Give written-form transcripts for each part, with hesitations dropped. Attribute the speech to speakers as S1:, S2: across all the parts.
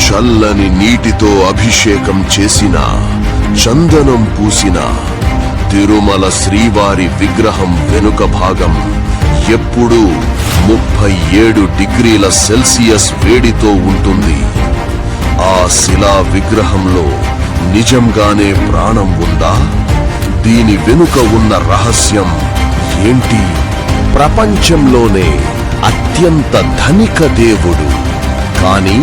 S1: చల్లని నీటితో అభిషేకం చేసిన, చందనం పూసిన తిరుమల శ్రీవారి విగ్రహం వెనుక భాగం ఎప్పుడూ 37 డిగ్రీల సెల్సియస్ వేడితో ఉంటుంది. ఆ శిలా విగ్రహంలో నిజంగానే ప్రాణం ఉందా? దీని వెనుక ఉన్న రహస్యం ఏంటి? ప్రపంచంలోనే అత్యంత ధనిక దేవుడు, కానీ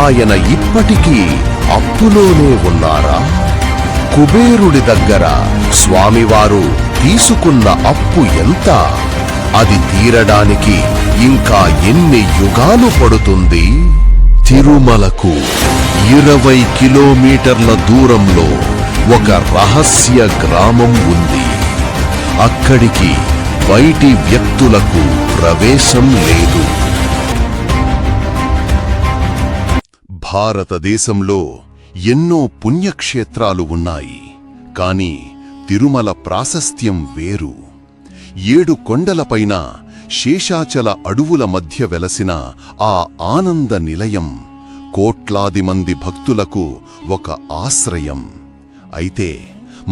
S1: ఆయన ఇప్పటికీ అప్పులోనే ఉన్నారా? కుబేరుడి దగ్గర స్వామివారు తీసుకున్న అప్పు ఎంత? అది తీరడానికి ఇంకా ఎన్ని యుగాలు పడుతుంది? తిరుమలకు 20 కిలోమీటర్ల దూరంలో ఒక రహస్య గ్రామం ఉంది. అక్కడికి బయటి వ్యక్తులకు ప్రవేశం లేదు. భారతదేశంలో ఎన్నో పుణ్యక్షేత్రాలు ఉన్నాయి, కాని తిరుమల ప్రాశస్త్యం వేరు. 7 కొండలపైన శేషాచల అడవుల మధ్య వెలసిన ఆ ఆనంద నిలయం కోట్లాది మంది భక్తులకు ఒక ఆశ్రయం. అయితే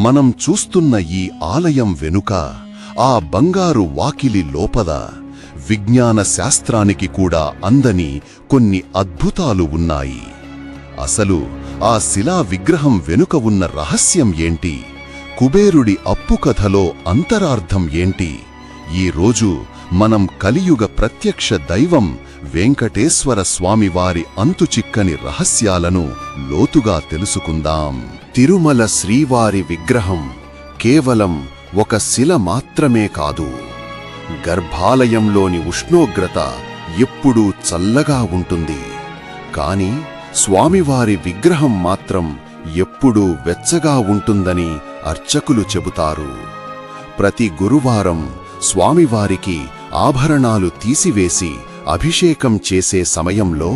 S1: మనం చూస్తున్న ఈ ఆలయం వెనుక, ఆ బంగారు వాకిలి లోపల విజ్ఞాన శాస్త్రానికి కూడా అందని కొన్ని అద్భుతాలు ఉన్నాయి. అసలు ఆ శిలా విగ్రహం వెనుక ఉన్న రహస్యం ఏంటి? కుబేరుడి అప్పు కథలో అంతరార్థం ఏంటి? ఈ రోజు మనం కలియుగ ప్రత్యక్ష దైవం వెంకటేశ్వర స్వామివారి అంతుచిక్కని రహస్యాలను లోతుగా తెలుసుకుందాం. తిరుమల శ్రీవారి విగ్రహం కేవలం ఒక శిల మాత్రమే కాదు. గర్భాలయంలోని ఉష్ణోగ్రత ఎప్పుడూ చల్లగా ఉంటుంది, కాని స్వామివారి విగ్రహం మాత్రం ఎప్పుడూ వెచ్చగా ఉంటుందని అర్చకులు చెబుతారు. ప్రతి గురువారం స్వామివారికి ఆభరణాలు తీసివేసి అభిషేకం చేసే సమయంలో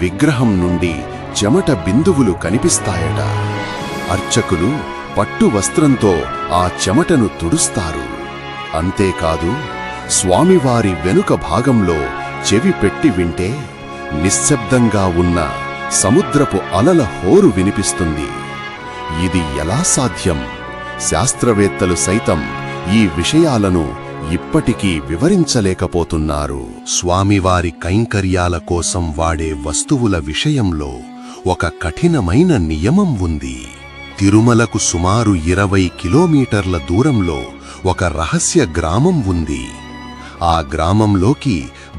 S1: విగ్రహం నుండి చెమట బిందువులు కనిపిస్తాయట. అర్చకులు పట్టు వస్త్రంతో ఆ చెమటను తుడుస్తారు. అంతేకాదు, స్వామివారి వెనుక భాగంలో చెవి పెట్టి వింటే నిశ్శబ్దంగా ఉన్న సముద్రపు అలల హోరు వినిపిస్తుంది. ఇది ఎలా సాధ్యం? శాస్త్రవేత్తలు సైతం ఈ విషయాలను ఇప్పటికీ వివరించలేకపోతున్నారు. స్వామివారి కైంకర్యాల కోసం వాడే వస్తువుల విషయంలో ఒక కఠినమైన నియమం ఉంది. తిరుమలకు సుమారు 20 కిలోమీటర్ల దూరంలో ఒక రహస్య గ్రామం ఉంది. ఆ గ్రామంలోకి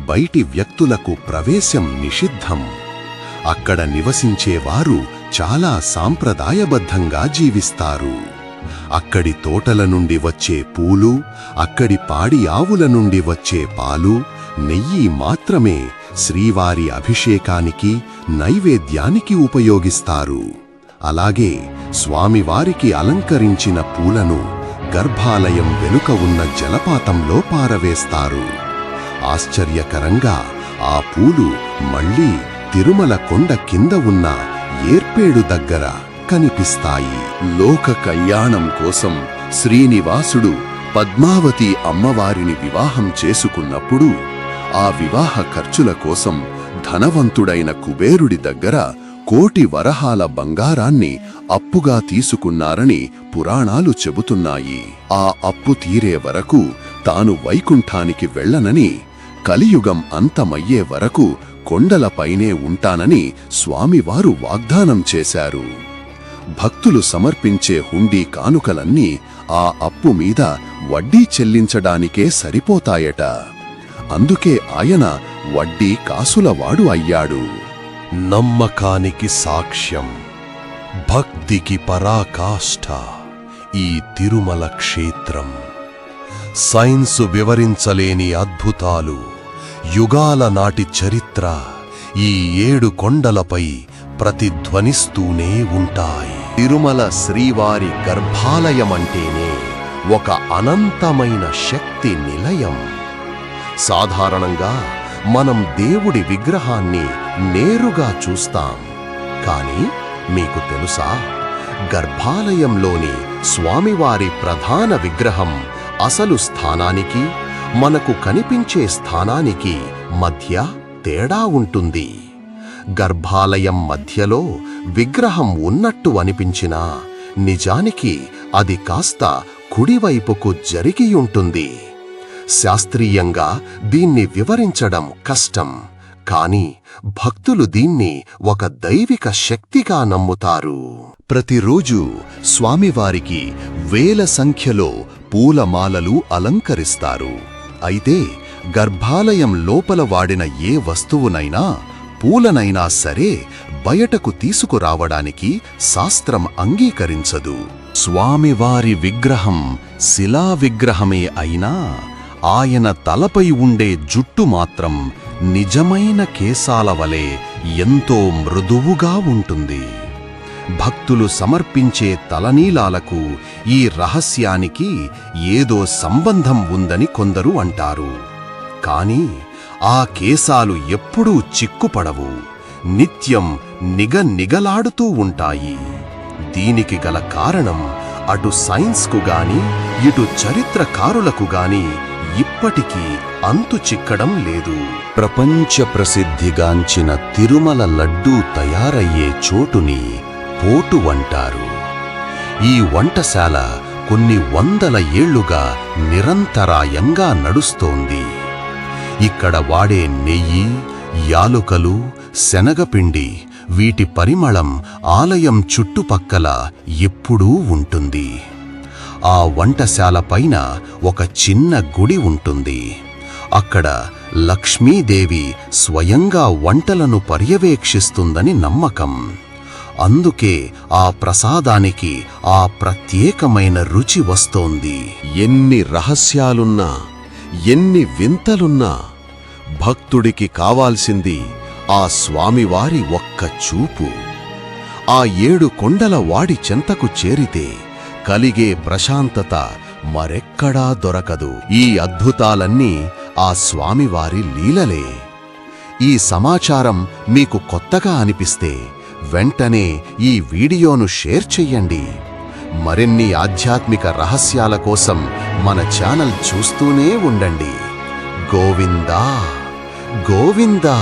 S1: బయటి వ్యక్తులకు ప్రవేశం నిషిద్ధం. అక్కడ నివసించేవారు చాలా సాంప్రదాయబద్ధంగా జీవిస్తారు. అక్కడి తోటల నుండి వచ్చే పూలు, అక్కడి పాడి ఆవుల నుండి వచ్చే పాలు, నెయ్యి మాత్రమే శ్రీవారి అభిషేకానికి, నైవేద్యానికి ఉపయోగిస్తారు. అలాగే స్వామివారికి అలంకరించిన పూలను గర్భాలయం వెనుక ఉన్న జలపాతంలో పారవేస్తారు. ఆశ్చర్యకరంగా ఆ పూలు మళ్లీ తిరుమల కొండ కింద ఉన్న ఏర్పేడు దగ్గర కనిపిస్తాయి. లోక కళ్యాణం కోసం శ్రీనివాసుడు పద్మావతి అమ్మవారిని వివాహం చేసుకున్నప్పుడు ఆ వివాహ ఖర్చుల కోసం ధనవంతుడైన కుబేరుడి దగ్గర 1 కోటి వరహాల బంగారాన్ని అప్పుగా తీసుకున్నారని పురాణాలు చెబుతున్నాయి. ఆ అప్పు తీరే వరకు తాను వైకుంఠానికి వెళ్లనని, కలియుగం అంతమయ్యే వరకు కొండలపైనే ఉంటానని స్వామివారు వాగ్దానం చేశారు. భక్తులు సమర్పించే హుండీ కానుకలన్నీ ఆ అప్పు మీద వడ్డీ చెల్లించడానికే సరిపోతాయట. అందుకే ఆయన వడ్డీ కాసులవాడు అయ్యాడు. నమ్మకానికి సాక్ష్యం, భక్తికి పరాకాష్ఠ ఈ తిరుమల క్షేత్రం. సైన్సు వివరించలేని అద్భుతాలు, యుగాల నాటి చరిత్ర ఈ 7 కొండలపై ప్రతిధ్వనిస్తూనే ఉంటాయి. తిరుమల శ్రీవారి గర్భాలయమంటేనే ఒక అనంతమైన శక్తి నిలయం. సాధారణంగా మనం దేవుడి విగ్రహాన్ని నేరుగా చూస్తాం, కానీ మీకు తెలుసా, గర్భాలయంలోని స్వామివారి ప్రధాన విగ్రహం అసలు స్థానానికి, మనకు కనిపించే స్థానానికి మధ్య తేడా ఉంటుంది. గర్భాలయం మధ్యలో విగ్రహం ఉన్నట్టు అనిపించినా నిజానికి అది కాస్త కుడివైపుకు జరిగియుంటుంది. శాస్త్రీయంగా దీన్ని వివరించడం కష్టం, కాని భక్తులు దీన్ని ఒక దైవిక శక్తిగా నమ్ముతారు.
S2: ప్రతిరోజు స్వామివారికి వేల సంఖ్యలో పూలమాలలు అలంకరిస్తారు. అయితే గర్భాలయం లోపల వాడిన ఏ వస్తువునైనా, పూలనైనా సరే బయటకు తీసుకురావడానికి శాస్త్రం అంగీకరించదు. స్వామివారి విగ్రహం శిలా విగ్రహమే అయినా ఆయన తలపై ఉండే జుట్టు మాత్రం నిజమైన కేశాల వలె ఎంతో మృదువుగా ఉంటుంది. భక్తులు సమర్పించే తలనీలాలకు ఈ రహస్యానికి ఏదో సంబంధం ఉందని కొందరు అంటారు. కాని ఆ కేశాలు ఎప్పుడూ చిక్కుపడవు, నిత్యం నిగనిగలాడుతూ ఉంటాయి. దీనికి గల కారణం అటు సైన్స్కు గాని ఇటు చరిత్రకారులకు గాని ఇప్పటికీ అంతు చిక్కడం లేదు. ప్రపంచ ప్రసిద్ధిగాంచిన తిరుమల లడ్డూ తయారయ్యే చోటుని పోటు అంటారు. ఈ వంటశాల కొన్ని వందల ఏళ్లుగా నిరంతరాయంగా నడుస్తోంది. ఇక్కడ వాడే నెయ్యి, యాలుకలు, శనగపిండి, వీటి పరిమళం ఆలయం చుట్టుపక్కల ఎప్పుడూ ఉంటుంది. ఆ వంటశాల పైన ఒక చిన్న గుడి ఉంటుంది. అక్కడ లక్ష్మీదేవి స్వయంగా వంటలను పర్యవేక్షిస్తుందని నమ్మకం. అందుకే ఆ ప్రసాదానికి ఆ ప్రత్యేకమైన రుచి వస్తోంది. ఎన్ని రహస్యాలున్నా, ఎన్ని వింతలున్నా భక్తుడికి కావాల్సింది ఆ స్వామివారి ఒక్క చూపు. ఆ 7 కొండల వాడి చెంతకు చేరితే కలిగే ప్రశాంతత మరెక్కడా దొరకదు. ఈ అద్భుతాలన్నీ ఆ స్వామివారి లీలలే. ఈ సమాచారం మీకు కొత్తగా అనిపిస్తే వెంటనే ఈ వీడియోను షేర్ చెయ్యండి. మరిన్ని ఆధ్యాత్మిక రహస్యాల కోసం మన ఛానల్ చూస్తూనే ఉండండి. గోవిందా గోవిందా.